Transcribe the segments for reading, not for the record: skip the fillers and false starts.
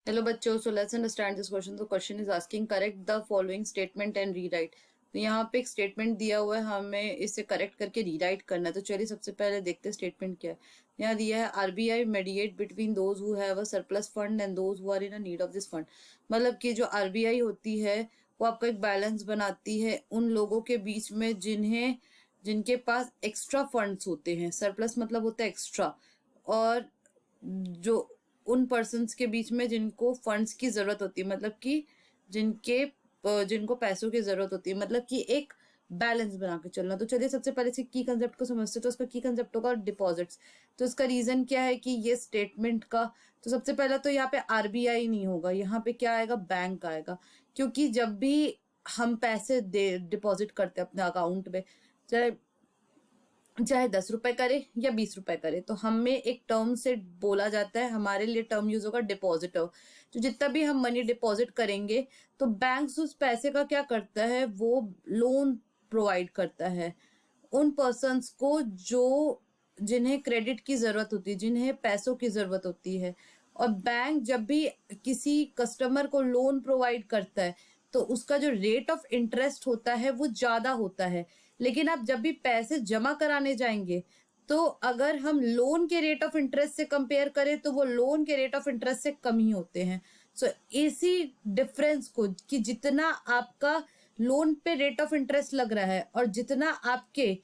Hello बच्चों, so let's understand this question. तो question is asking correct the following statement and rewrite. तो यहाँ पे एक स्टेटमेंट दिया हुआ है, हमें इसे करेक्ट करके रीराइट करना है। तो चलिए सबसे पहले देखते हैं स्टेटमेंट क्या है। यहाँ दिया है RBI mediate between those who have a surplus fund and those who are in a need of this fund. मतलब कि जो आरबीआई होती है वो आपका एक बैलेंस बनाती है उन लोगों के बीच में जिनके पास एक्स्ट्रा फंड्स होते हैं। सरप्लस मतलब होता है एक्स्ट्रा, और जो उन पर्सन्स के बीच में जिनको फंड्स की जरूरत होती है, मतलब कि जिनको पैसों की जरूरत होती है, मतलब कि एक बैलेंस बना के चलना। तो चलिए सबसे पहले से की कंसेप्ट को समझते हैं। तो उसका की कंसेप्ट होगा डिपॉजिट्स। तो इसका रीजन क्या है कि ये स्टेटमेंट का, तो सबसे पहला तो यहाँ पे आरबीआई नहीं होगा, यहाँ पे क्या आएगा, बैंक आएगा। क्योंकि जब भी हम पैसे दे डिपॉजिट करते हैं अपने अकाउंट में, चाहे चाहे 10 रुपए करे या 20 रुपए करे, तो हमें एक टर्म से बोला जाता है, हमारे लिए टर्म यूज होगा डिपॉजिटर। तो जितना भी हम मनी डिपॉजिट करेंगे तो बैंक उस पैसे का क्या करता है, वो लोन प्रोवाइड करता है उन पर्सन्स को जो जिन्हें क्रेडिट की जरूरत होती है, जिन्हें पैसों की जरूरत होती है। और बैंक जब भी किसी कस्टमर को लोन प्रोवाइड करता है तो उसका जो रेट ऑफ इंटरेस्ट होता है वो ज्यादा होता है। लेकिन आप जब भी पैसे जमा कराने जाएंगे तो अगर हम लोन के रेट ऑफ इंटरेस्ट से कंपेयर करें तो वो लोन के रेट ऑफ इंटरेस्ट से कम ही होते हैं। सो इसी डिफरेंस को, कि जितना आपका लोन पे रेट ऑफ इंटरेस्ट लग रहा है और जितना आपके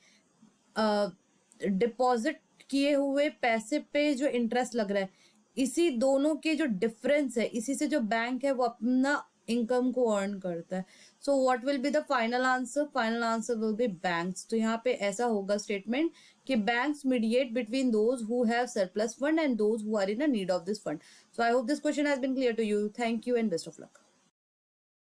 डिपॉजिट किए हुए पैसे पे जो इंटरेस्ट लग रहा है, इसी दोनों के जो डिफरेंस है, इसी से जो बैंक है वो अपना इनकम को अर्न करता है। So what will be the final answer? Final answer will be banks. तो यहाँ पे ऐसा होगा स्टेटमेंट कि banks mediate between those who have surplus fund and those who are in a need of this fund. So I hope this question has been clear to you. Thank you and best of luck.